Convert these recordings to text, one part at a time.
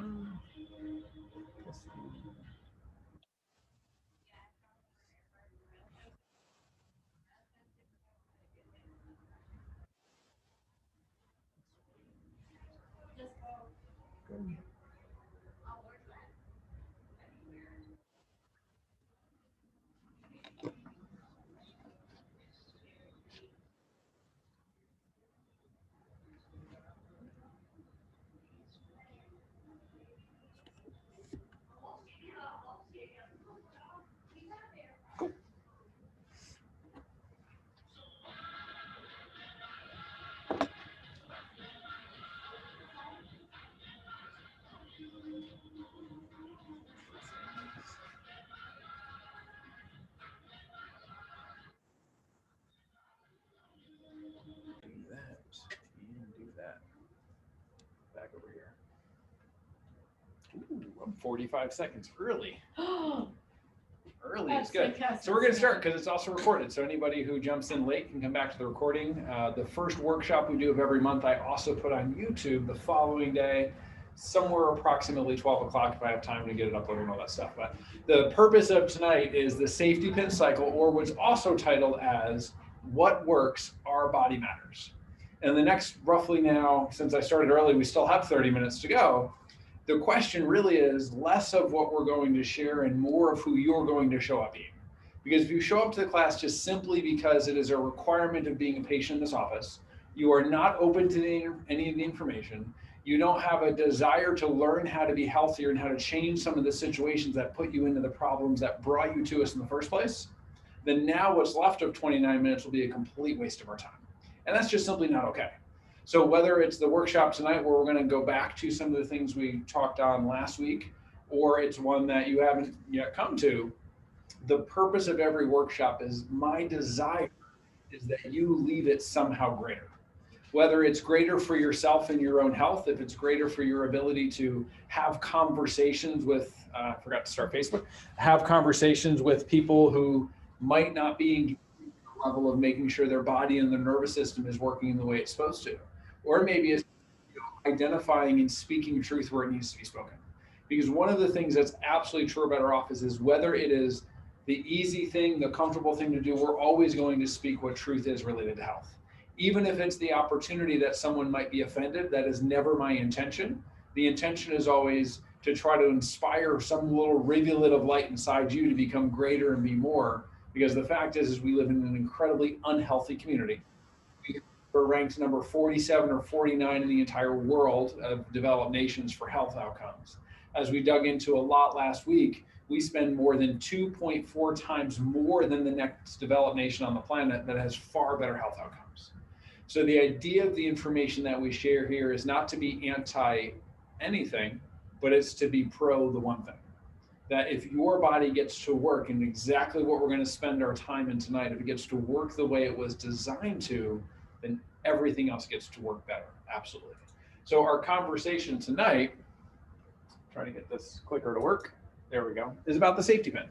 one. Good. Do that and do that. Back over here. Ooh, I'm 45 seconds early. Early is good. So we're going to start because it's also recorded. So anybody who jumps in late can come back to the recording. The first workshop we do of every month, I also put on YouTube the following day, somewhere approximately 12 o'clock if I have time to get it uploaded and all that stuff. But the purpose of tonight is the safety pin cycle, or what's also titled as What Works, Our Body Matters. And the next, roughly now, since I started early, we still have 30 minutes to go. The question really is less of what we're going to share and more of who you're going to show up being. Because if you show up to the class just simply because it is a requirement of being a patient in this office, you are not open to any of the information, you don't have a desire to learn how to be healthier and how to change some of the situations that put you into the problems that brought you to us in the first place, then now what's left of 29 minutes will be a complete waste of our time. And that's just simply not okay. So whether it's the workshop tonight where we're going to go back to some of the things we talked on last week, or it's one that you haven't yet come to, the purpose of every workshop is my desire is that you leave it somehow greater. Whether it's greater for yourself and your own health, if it's greater for your ability to have conversations with, I forgot to start Facebook, have conversations with people who might not be engaged at the level of making sure their body and their nervous system is working in the way it's supposed to. Or maybe it's identifying and speaking truth where it needs to be spoken. Because one of the things that's absolutely true about our office is whether it is the easy thing, the comfortable thing to do, we're always going to speak what truth is related to health. Even if it's the opportunity that someone might be offended, that is never my intention. The intention is always to try to inspire some little rivulet of light inside you to become greater and be more. Because the fact is we live in an incredibly unhealthy community. We're ranked number 47 or 49 in the entire world of developed nations for health outcomes. As we dug into a lot last week, we spend more than 2.4 times more than the next developed nation on the planet that has far better health outcomes. So the idea of the information that we share here is not to be anti anything, but it's to be pro the one thing. That if your body gets to work, and exactly what we're going to spend our time in tonight, if it gets to work the way it was designed to, then everything else gets to work better. Absolutely. So our conversation tonight, trying to get this clicker to work, there we go, is about the safety pin.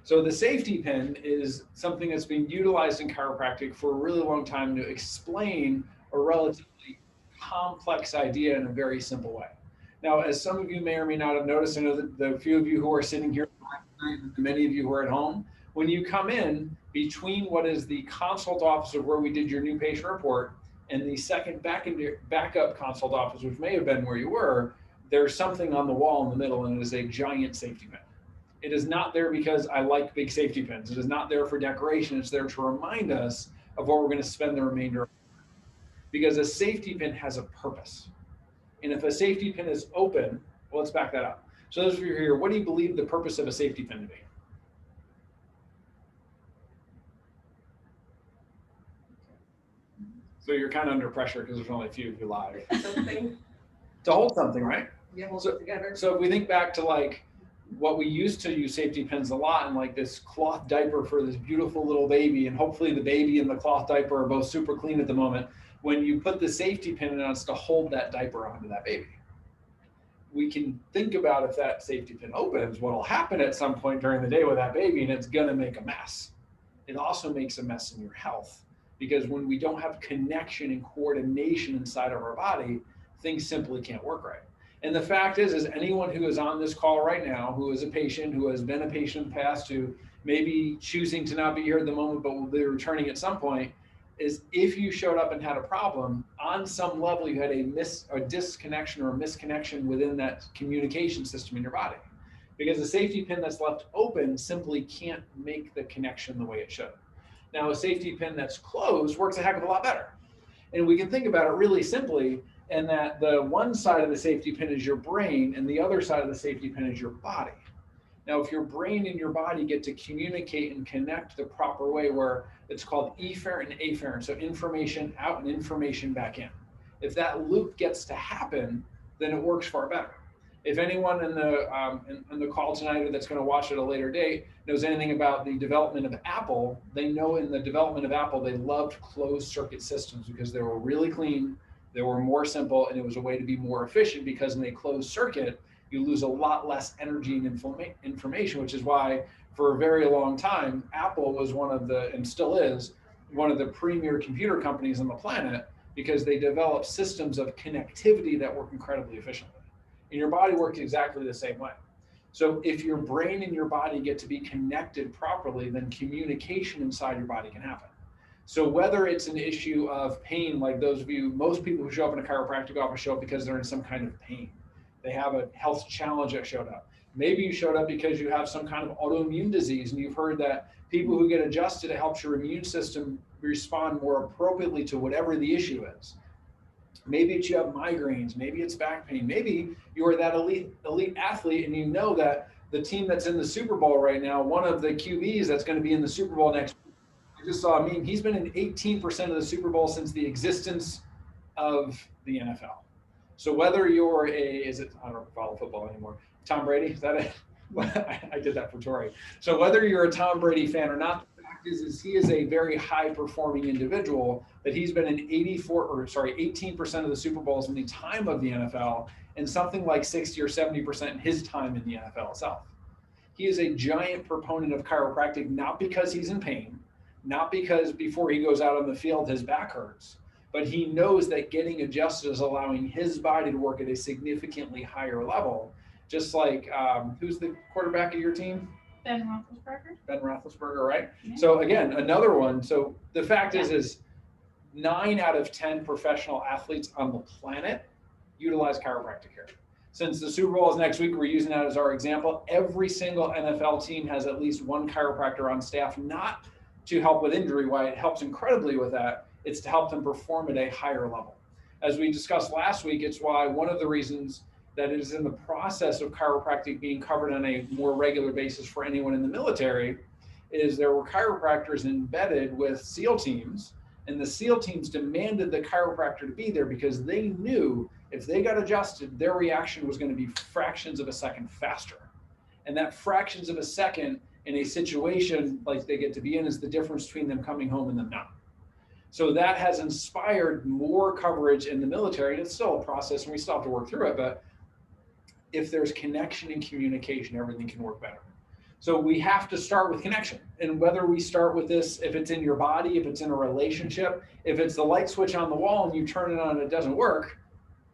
So the safety pin is something that's been utilized in chiropractic for a really long time to explain a relatively complex idea in a very simple way. Now, as some of you may or may not have noticed, I know that the few of you who are sitting here, many of you who are at home, when you come in between what is the consult office of where we did your new patient report and the second backup consult office, which may have been where you were, there's something on the wall in the middle, and it is a giant safety pin. It is not there because I like big safety pins. It is not there for decoration. It's there to remind us of what we're going to spend the remainder of. Because a safety pin has a purpose. And if a safety pin is open, well, let's back that up. So those of you here, what do you believe the purpose of a safety pin to be? So you're kind of under pressure because there's only a few of you live. Something. To hold something, right? Yeah, hold So, it together. so if we think back to like what we used to use safety pins a lot, and like this cloth diaper for this beautiful little baby, and hopefully the baby and the cloth diaper are both super clean at the moment. When you put the safety pin in, it's to hold that diaper onto that baby. We can think about if that safety pin opens, what'll happen at some point during the day with that baby, and it's gonna make a mess. It also makes a mess in your health, because when we don't have connection and coordination inside of our body, things simply can't work right. And the fact is anyone who is on this call right now, who is a patient, who has been a patient in the past, who maybe choosing to not be here at the moment, but will be returning at some point, is if you showed up and had a problem, on some level you had a disconnection or a misconnection within that communication system in your body. Because a safety pin that's left open simply can't make the connection the way it should. Now, a safety pin that's closed works a heck of a lot better. And we can think about it really simply, in that the one side of the safety pin is your brain and the other side of the safety pin is your body. Now, if your brain and your body get to communicate and connect the proper way, where it's called efferent and afferent, so information out and information back in. If that loop gets to happen, then it works far better. If anyone in the call tonight or that's going to watch at a later date knows anything about the development of Apple, they know in the development of Apple, they loved closed circuit systems because they were really clean, they were more simple, and it was a way to be more efficient, because in a closed circuit, you lose a lot less energy and information, which is why for a very long time, Apple was one of the, and still is, one of the premier computer companies on the planet, because they developed systems of connectivity that work incredibly efficiently. And your body works exactly the same way. So if your brain and your body get to be connected properly, then communication inside your body can happen. So whether it's an issue of pain, like those of you, most people who show up in a chiropractic office show up because they're in some kind of pain. They have a health challenge that showed up. Maybe you showed up because you have some kind of autoimmune disease, and you've heard that people who get adjusted, it helps your immune system respond more appropriately to whatever the issue is. Maybe it's you have migraines, maybe it's back pain, maybe you are that elite athlete and you know that the team that's in the Super Bowl right now, one of the QBs that's going to be in the Super Bowl next week, I just saw a meme, he's been in 18% of the Super Bowl since the existence of the NFL. So whether you're I don't follow football anymore, Tom Brady, is that it? I did that for Tori. So whether you're a Tom Brady fan or not, the fact is he is a very high performing individual, that he's been in 18% of the Super Bowls in the time of the NFL, and something like 60 or 70% in his time in the NFL itself. He is a giant proponent of chiropractic, not because he's in pain, not because before he goes out on the field his back hurts, but he knows that getting adjusted is allowing his body to work at a significantly higher level. Just like, who's the quarterback of your team? Ben Roethlisberger. Ben Roethlisberger, right? Yeah. So again, another one. So the fact is 9 out of 10 professional athletes on the planet utilize chiropractic care. Since the Super Bowl is next week, we're using that as our example. Every single NFL team has at least one chiropractor on staff, not to help with injury, why it helps incredibly with that. It's to help them perform at a higher level. As we discussed last week, it's why one of the reasons that it is in the process of chiropractic being covered on a more regular basis for anyone in the military is there were chiropractors embedded with SEAL teams, and the SEAL teams demanded the chiropractor to be there because they knew if they got adjusted, their reaction was going to be fractions of a second faster. And that fractions of a second in a situation like they get to be in is the difference between them coming home and them not. So that has inspired more coverage in the military, and it's still a process and we still have to work through it, but if there's connection and communication, everything can work better. So we have to start with connection. And whether we start with this, if it's in your body, if it's in a relationship, if it's the light switch on the wall and you turn it on and it doesn't work,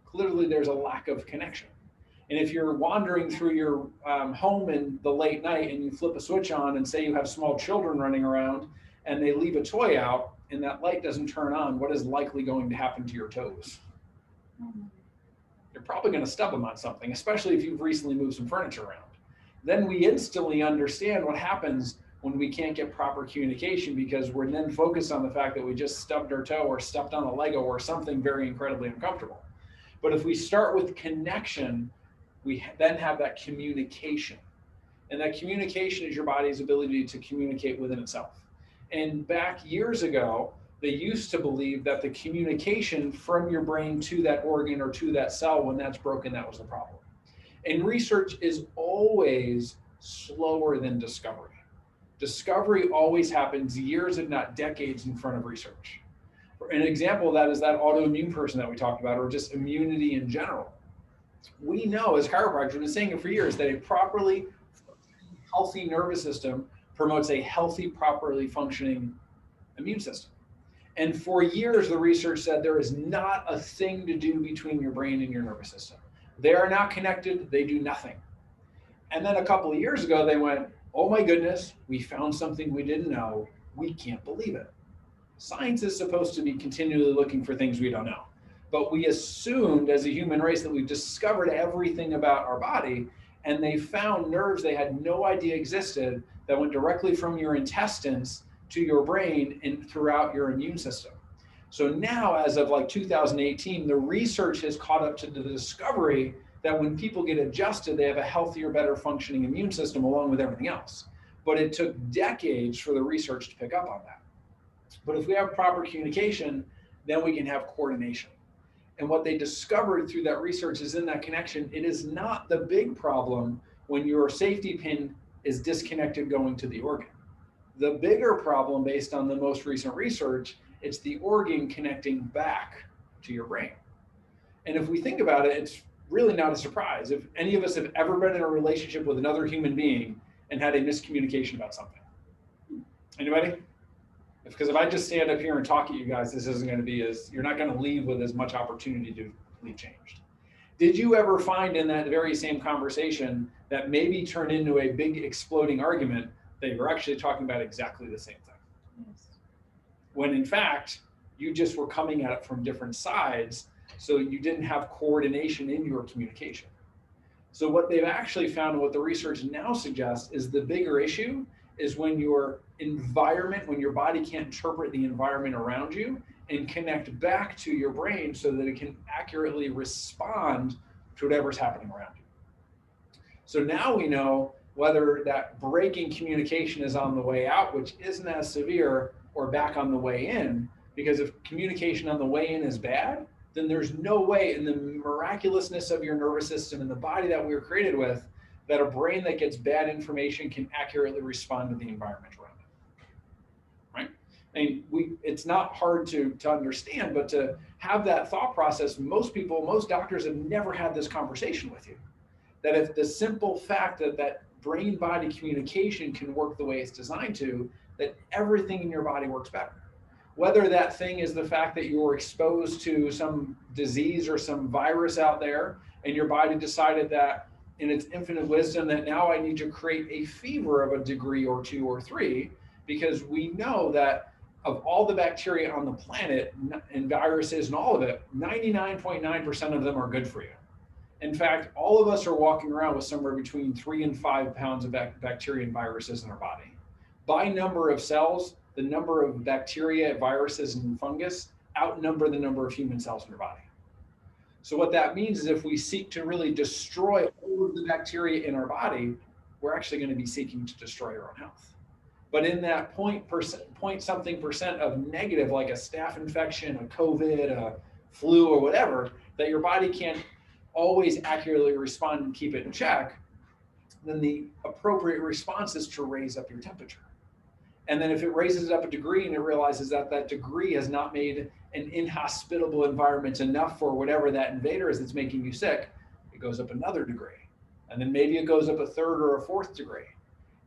clearly there's a lack of connection. And if you're wandering through your home in the late night and you flip a switch on and say you have small children running around and they leave a toy out and that light doesn't turn on, what is likely going to happen to your toes? You're probably going to stub them on something, especially if you've recently moved some furniture around. Then we instantly understand what happens when we can't get proper communication because we're then focused on the fact that we just stubbed our toe or stepped on a Lego or something very incredibly uncomfortable. But if we start with connection, we then have that communication. And that communication is your body's ability to communicate within itself. And back years ago, they used to believe that the communication from your brain to that organ or to that cell, when that's broken, that was the problem. And research is always slower than discovery. Discovery always happens years, if not decades, in front of research. An example of that is that autoimmune person that we talked about, or just immunity in general. We know as chiropractors, we've been saying it for years, that a properly healthy nervous system promotes a healthy, properly functioning immune system. And for years, the research said there is not a thing to do between your brain and your nervous system. They are not connected. They do nothing. And then a couple of years ago, they went, oh my goodness, we found something we didn't know. We can't believe it. Science is supposed to be continually looking for things we don't know. But we assumed as a human race that we've discovered everything about our body, and they found nerves they had no idea existed that went directly from your intestines to your brain and throughout your immune system. So now, as of like 2018, the research has caught up to the discovery that when people get adjusted, they have a healthier, better functioning immune system along with everything else. But it took decades for the research to pick up on that. But if we have proper communication, then we can have coordination. And what they discovered through that research is in that connection, it is not the big problem when your safety pin is disconnected going to the organ. The bigger problem, based on the most recent research, it's the organ connecting back to your brain. And if we think about it, it's really not a surprise if any of us have ever been in a relationship with another human being and had a miscommunication about something. Anybody? Because if I just stand up here and talk at you guys, this isn't going to be you're not going to leave with as much opportunity to leave changed. Did you ever find in that very same conversation that maybe turned into a big exploding argument that you're actually talking about exactly the same thing? Yes. When in fact, you just were coming at it from different sides, so you didn't have coordination in your communication. So what they've actually found and what the research now suggests is the bigger issue is when your environment, when your body can't interpret the environment around you and connect back to your brain so that it can accurately respond to whatever's happening around you. So now we know whether that breaking communication is on the way out, which isn't as severe, or back on the way in, because if communication on the way in is bad, then there's no way in the miraculousness of your nervous system and the body that we were created with that a brain that gets bad information can accurately respond to the environment around it, right? I mean, it's not hard to understand, but to have that thought process, most doctors have never had this conversation with you. That if the simple fact that brain-body communication can work the way it's designed to, that everything in your body works better. Whether that thing is the fact that you were exposed to some disease or some virus out there, and your body decided that in its infinite wisdom that now I need to create a fever of a degree or 2 or 3, because we know that of all the bacteria on the planet and viruses and all of it, 99.9% of them are good for you. In fact, all of us are walking around with somewhere between 3 and 5 pounds of bacteria and viruses in our body. By number of cells, the number of bacteria, viruses, and fungus outnumber the number of human cells in your body. So what that means is if we seek to really destroy all of the bacteria in our body, we're actually going to be seeking to destroy our own health. But in that point something percent of negative, like a staph infection, a COVID, a flu, or whatever, that your body can't always accurately respond and keep it in check, then the appropriate response is to raise up your temperature. And then if it raises it up a degree and it realizes that that degree has not made an inhospitable environment enough for whatever that invader is that's making you sick, it goes up another degree. And then maybe it goes up a 3rd or a 4th degree.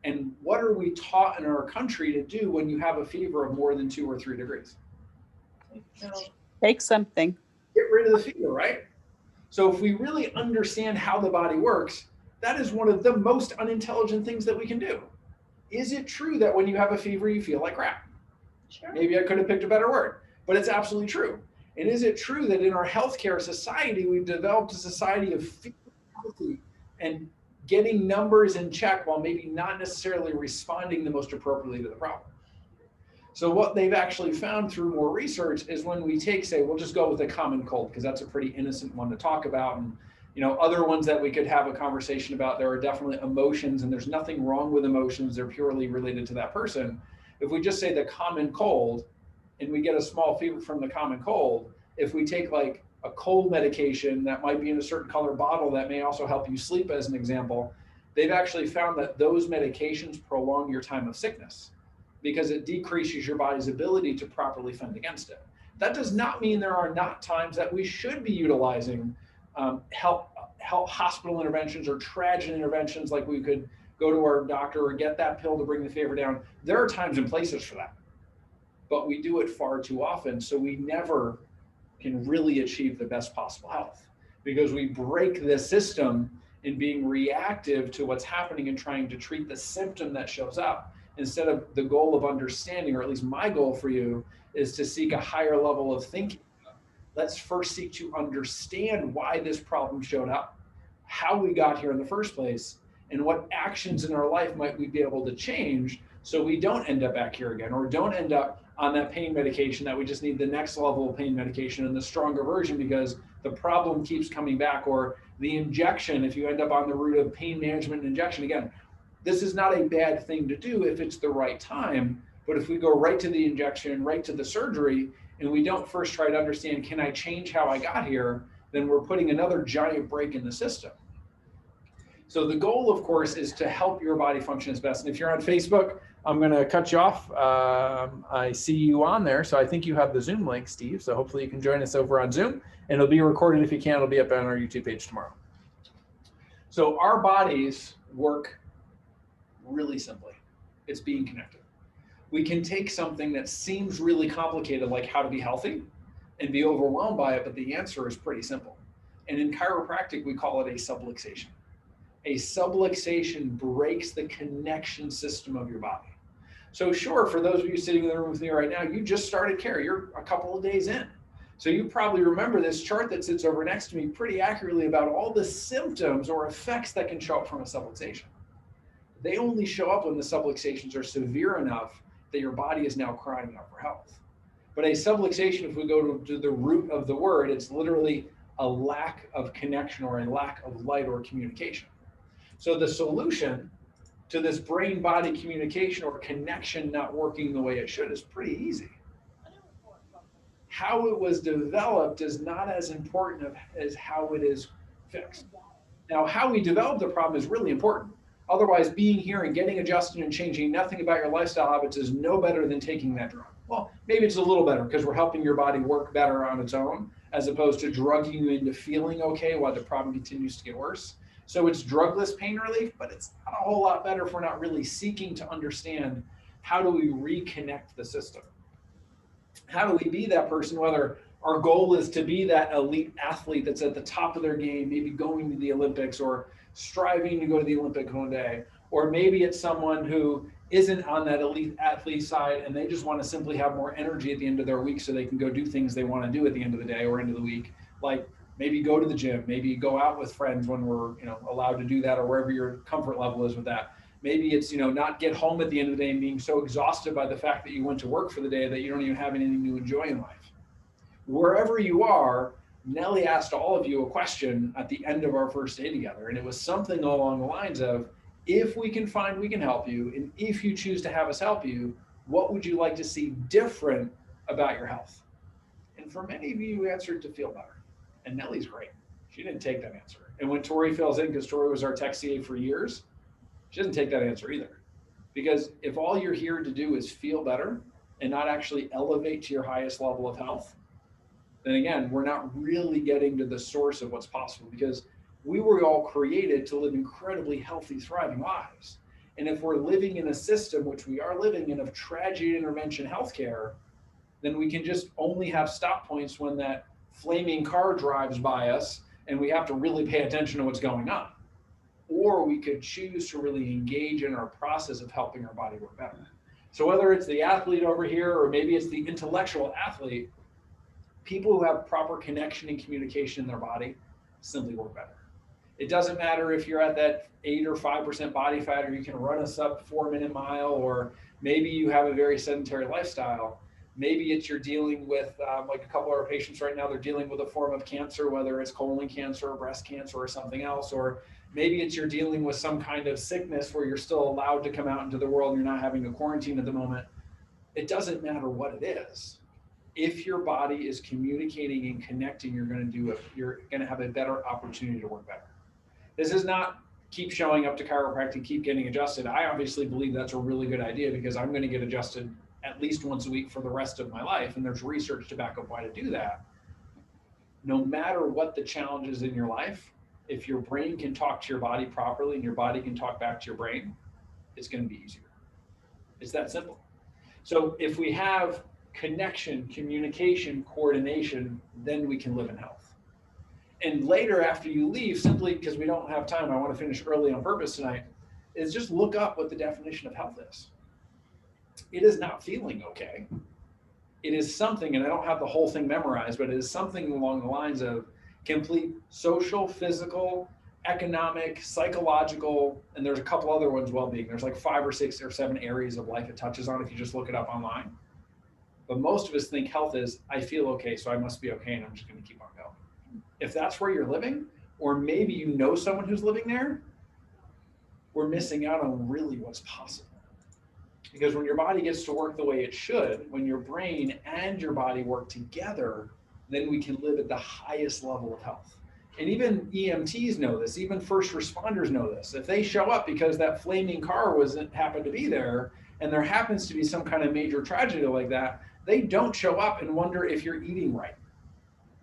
And what are we taught in our country to do when you have a fever of more than 2 or 3 degrees? Take something. Get rid of the fever, right? So if we really understand how the body works, that is one of the most unintelligent things that we can do. Is it true that when you have a fever, you feel like crap? Sure. Maybe I could have picked a better word, but it's absolutely true. And is it true that in our healthcare society, we've developed a society of feeling healthy and getting numbers in check while maybe not necessarily responding the most appropriately to the problem? So what they've actually found through more research is when we take, say, we'll just go with a common cold, because that's a pretty innocent one to talk about. And other ones that we could have a conversation about, there are definitely emotions, and there's nothing wrong with emotions. They're purely related to that person. If we just say the common cold and we get a small fever from the common cold, if we take like a cold medication that might be in a certain color bottle that may also help you sleep, as an example, they've actually found that those medications prolong your time of sickness because it decreases your body's ability to properly fend against it. That does not mean there are not times that we should be utilizing help hospital interventions or tragic interventions, like we could go to our doctor or get that pill to bring the fever down. There are times and places for that, but we do it far too often, so we never can really achieve the best possible health. because we break the system in being reactive to what's happening and trying to treat the symptom that shows up, instead of the goal of understanding, or at least my goal for you is to seek a higher level of thinking. Let's first seek to understand why this problem showed up, how we got here in the first place, and what actions in our life might we be able to change so we don't end up back here again, or don't end up on that pain medication that we just need the next level of pain medication and the stronger version because the problem keeps coming back, or the injection, if you end up on the route of pain management and injection. Again, this is not a bad thing to do if it's the right time, but if we go right to the injection, right to the surgery, and we don't first try to understand, can I change how I got here, then we're putting another giant break in the system. So the goal, of course, is to help your body function as best. And if you're on Facebook, I'm going to cut you off. I see you on there, so I think you have the Zoom link, Steve. So hopefully you can join us over on Zoom, and it'll be recorded if you can. It'll be up on our YouTube page tomorrow. So our bodies work really simply. It's being connected. We can take something that seems really complicated, like how to be healthy, and be overwhelmed by it, but the answer is pretty simple. And in chiropractic, we call it a subluxation. A subluxation breaks the connection system of your body. So sure, for those of you sitting in the room with me right now, you just started care. You're a couple of days in. So you probably remember this chart that sits over next to me pretty accurately about all the symptoms or effects that can show up from a subluxation. They only show up when the subluxations are severe enough that your body is now crying out for help. But a subluxation, if we go to the root of the word, it's literally a lack of connection or a lack of light or communication. So the solution to this brain-body communication or connection not working the way it should is pretty easy. How it was developed is not as important as how it is fixed. Now, how we develop the problem is really important. Otherwise, being here and getting adjusted and changing nothing about your lifestyle habits is no better than taking that drug. Well, maybe it's a little better because we're helping your body work better on its own, as opposed to drugging you into feeling okay while the problem continues to get worse. So it's drugless pain relief, but it's not a whole lot better if we're not really seeking to understand how do we reconnect the system. How do we be that person, whether our goal is to be that elite athlete that's at the top of their game, maybe going to the Olympics or striving to go to the Olympic one day, or maybe it's someone who isn't on that elite athlete side and they just want to simply have more energy at the end of their week so they can go do things they want to do at the end of the day or end of the week, like maybe go to the gym, maybe go out with friends when we're allowed to do that, or wherever your comfort level is with that. Maybe it's not get home at the end of the day and being so exhausted by the fact that you went to work for the day that you don't even have anything to enjoy in life. Wherever you are, Nellie asked all of you a question at the end of our first day together, and it was something along the lines of, if we can find we can help you, and if you choose to have us help you, what would you like to see different about your health? And for many of you answered to feel better. And Nellie's great. She didn't take that answer. And when Tori fills in, because Tori was our tech CA for years, she doesn't take that answer either. Because if all you're here to do is feel better and not actually elevate to your highest level of health, then again, we're not really getting to the source of what's possible, because we were all created to live incredibly healthy, thriving lives. And if we're living in a system, which we are living in, of tragedy intervention healthcare, then we can just only have stop points when that flaming car drives by us and we have to really pay attention to what's going on. Or we could choose to really engage in our process of helping our body work better. So whether it's the athlete over here, or maybe it's the intellectual athlete, people who have proper connection and communication in their body simply work better. It doesn't matter if you're at that 8 or 5% body fat, or you can run a sub 4-minute mile, or maybe you have a very sedentary lifestyle. Maybe it's you're dealing with, like a couple of our patients right now, they're dealing with a form of cancer, whether it's colon cancer or breast cancer or something else, or maybe it's you're dealing with some kind of sickness where you're still allowed to come out into the world and you're not having a quarantine at the moment. It doesn't matter what it is. If your body is communicating and connecting, you're going to have a better opportunity to work better. This is not keep showing up to chiropractic, keep getting adjusted. I obviously believe that's a really good idea, because I'm going to get adjusted at least once a week for the rest of my life. And there's research to back up why to do that. No matter what the challenges in your life, if your brain can talk to your body properly and your body can talk back to your brain, it's going to be easier. It's that simple. So if we have connection, communication, coordination, then we can live in health. And later after you leave, simply because we don't have time, I want to finish early on purpose tonight, is just look up what the definition of health is. It is not feeling okay. It is something, and I don't have the whole thing memorized, but it is something along the lines of complete social, physical, economic, psychological, and there's a couple other ones, well-being. There's like 5 or 6 or 7 areas of life it touches on if you just look it up online. But most of us think health is, I feel okay, so I must be okay, and I'm just going to keep on going. If that's where you're living, or maybe you know someone who's living there, we're missing out on really what's possible. Because when your body gets to work the way it should, when your brain and your body work together, then we can live at the highest level of health. And even EMTs know this, even first responders know this. If they show up because that flaming car happened to be there, and there happens to be some kind of major tragedy like that, they don't show up and wonder if you're eating right.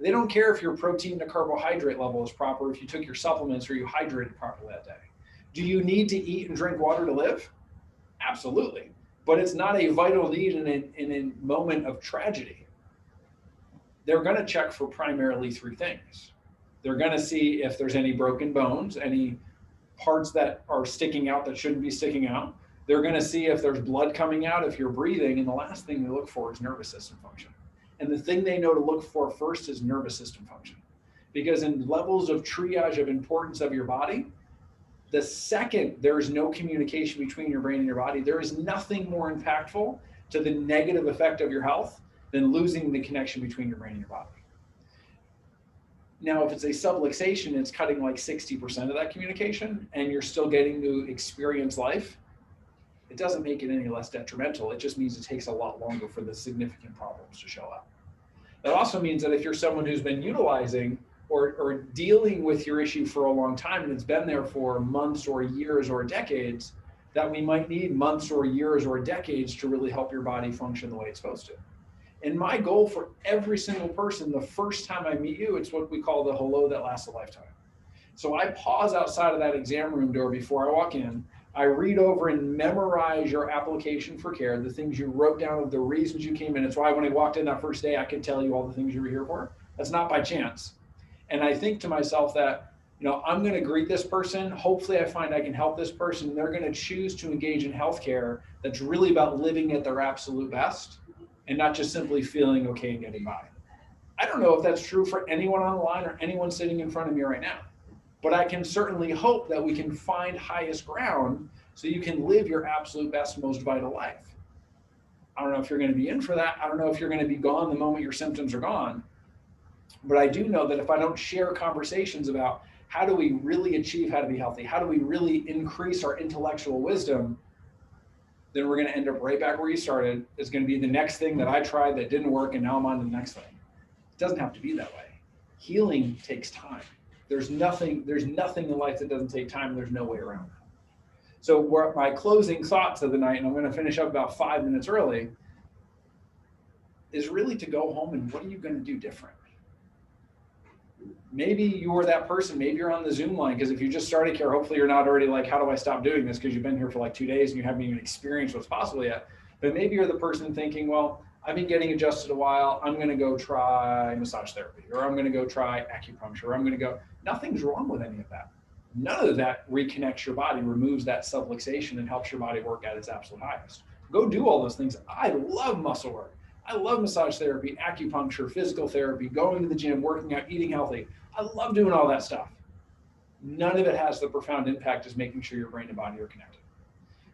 They don't care if your protein to carbohydrate level is proper, if you took your supplements or you hydrated properly that day. Do you need to eat and drink water to live? Absolutely. But it's not a vital need in a moment of tragedy. They're going to check for primarily 3 things. They're going to see if there's any broken bones, any parts that are sticking out that shouldn't be sticking out. They're going to see if there's blood coming out, if you're breathing. And the last thing they look for is nervous system function. And the thing they know to look for first is nervous system function. Because in levels of triage of importance of your body, the second there is no communication between your brain and your body, there is nothing more impactful to the negative effect of your health than losing the connection between your brain and your body. Now, if it's a subluxation, it's cutting like 60% of that communication, and you're still getting to experience life. It doesn't make it any less detrimental. It just means it takes a lot longer for the significant problems to show up. That also means that if you're someone who's been utilizing or dealing with your issue for a long time, and it's been there for months or years or decades, that we might need months or years or decades to really help your body function the way it's supposed to. And my goal for every single person, the first time I meet you, it's what we call the hello that lasts a lifetime. So I pause outside of that exam room door before I walk in. I read over and memorize your application for care, the things you wrote down of the reasons you came in. It's why when I walked in that first day, I could tell you all the things you were here for. That's not by chance. And I think to myself that, I'm going to greet this person. Hopefully I find I can help this person. And they're going to choose to engage in healthcare that's really about living at their absolute best and not just simply feeling okay and getting by. I don't know if that's true for anyone on the line or anyone sitting in front of me right now, but I can certainly hope that we can find highest ground so you can live your absolute best, most vital life. I don't know if you're going to be in for that. I don't know if you're going to be gone the moment your symptoms are gone. But I do know that if I don't share conversations about how do we really achieve how to be healthy, how do we really increase our intellectual wisdom, then we're going to end up right back where you started. It's going to be the next thing that I tried that didn't work, and now I'm on to the next thing. It doesn't have to be that way. Healing takes time. There's nothing in life that doesn't take time. There's no way around that. So my closing thoughts of the night, and I'm going to finish up about 5 minutes early, is really to go home and what are you going to do different? Maybe you're that person, maybe you're on the Zoom line, because if you just started care, hopefully you're not already like, how do I stop doing this? Because you've been here for like 2 days and you haven't even experienced what's possible yet. But maybe you're the person thinking, well, I've been getting adjusted a while. I'm going to go try massage therapy, or I'm going to go try acupuncture, or I'm going to go. Nothing's wrong with any of that. None of that reconnects your body, removes that subluxation, and helps your body work at its absolute highest. Go do all those things. I love muscle work. I love massage therapy, acupuncture, physical therapy, going to the gym, working out, eating healthy. I love doing all that stuff. None of it has the profound impact as making sure your brain and body are connected.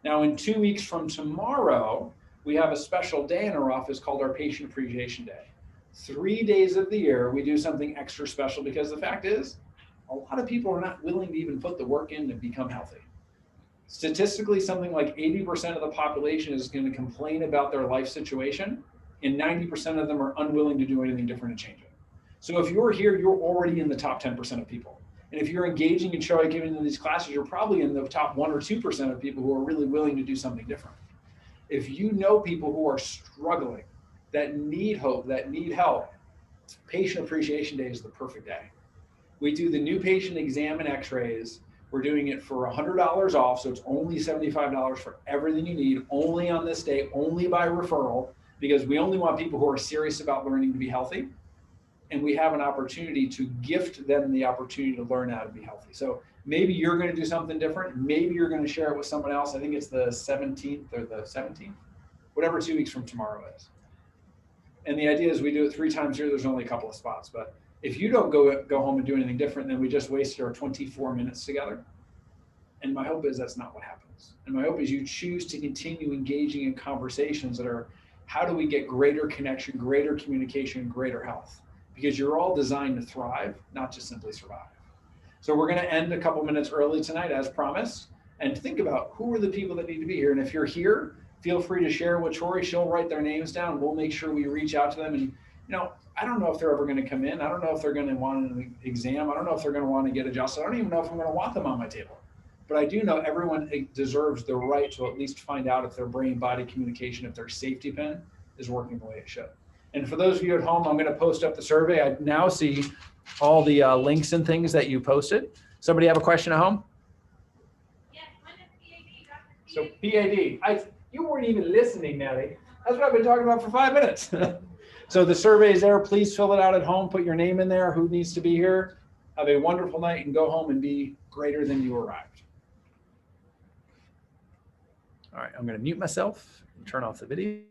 Now, in 2 weeks from tomorrow, we have a special day in our office called our Patient Appreciation Day. 3 days of the year, we do something extra special because the fact is, a lot of people are not willing to even put the work in to become healthy. Statistically, something like 80% of the population is going to complain about their life situation, and 90% of them are unwilling to do anything different to change it. So if you're here, you're already in the top 10% of people. And if you're engaging and showing up in these classes, you're probably in the top 1 or 2% of people who are really willing to do something different. If you know people who are struggling, that need hope, that need help, Patient Appreciation Day is the perfect day. We do the new patient exam and x-rays. We're doing it for $100 off, so it's only $75 for everything you need, only on this day, only by referral, because we only want people who are serious about learning to be healthy. and we have an opportunity to gift them the opportunity to learn how to be healthy. So maybe you're going to do something different. Maybe you're going to share it with someone else. I think it's the 17th or the 17th, whatever 2 weeks from tomorrow is. And the idea is we do it 3 times here. There's only a couple of spots, but if you don't go home and do anything different, then we just wasted our 24 minutes together. And my hope is that's not what happens. And my hope is you choose to continue engaging in conversations that are, how do we get greater connection, greater communication, greater health? Because you're all designed to thrive, not just simply survive. So we're going to end a couple minutes early tonight, as promised, and think about who are the people that need to be here. And if you're here, feel free to share with Tori. She'll write their names down. We'll make sure we reach out to them. And, I don't know if they're ever going to come in. I don't know if they're going to want an exam. I don't know if they're going to want to get adjusted. I don't even know if I'm going to want them on my table. But I do know everyone deserves the right to at least find out if their brain-body communication, if their safety pin is working the way it should. And for those of you at home, I'm going to post up the survey. I now see all the links and things that you posted. Somebody have a question at home? Yes, when is PAD, Dr. So PAD, you weren't even listening, Nelly. That's what I've been talking about for 5 minutes. So the survey is there. Please fill it out at home. Put your name in there. Who needs to be here? Have a wonderful night and go home and be greater than you arrived. All right, I'm going to mute myself and turn off the video.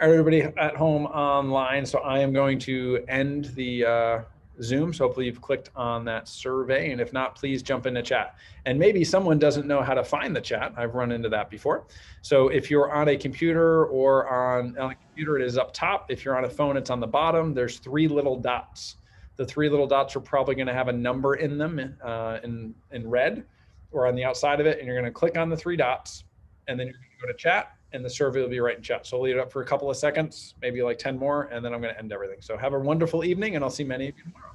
All right, everybody at home online. So I am going to end the Zoom. So hopefully you've clicked on that survey. And if not, please jump into chat. And maybe someone doesn't know how to find the chat. I've run into that before. So if you're on a computer or on a computer, it is up top. If you're on a phone, it's on the bottom. There's 3 little dots. The 3 little dots are probably going to have a number in them in red or on the outside of it. And you're going to click on the 3 dots and then you're going to go to chat. And the survey will be right in chat. So I'll leave it up for a couple of seconds, maybe like 10 more, and then I'm going to end everything. So have a wonderful evening, and I'll see many of you tomorrow.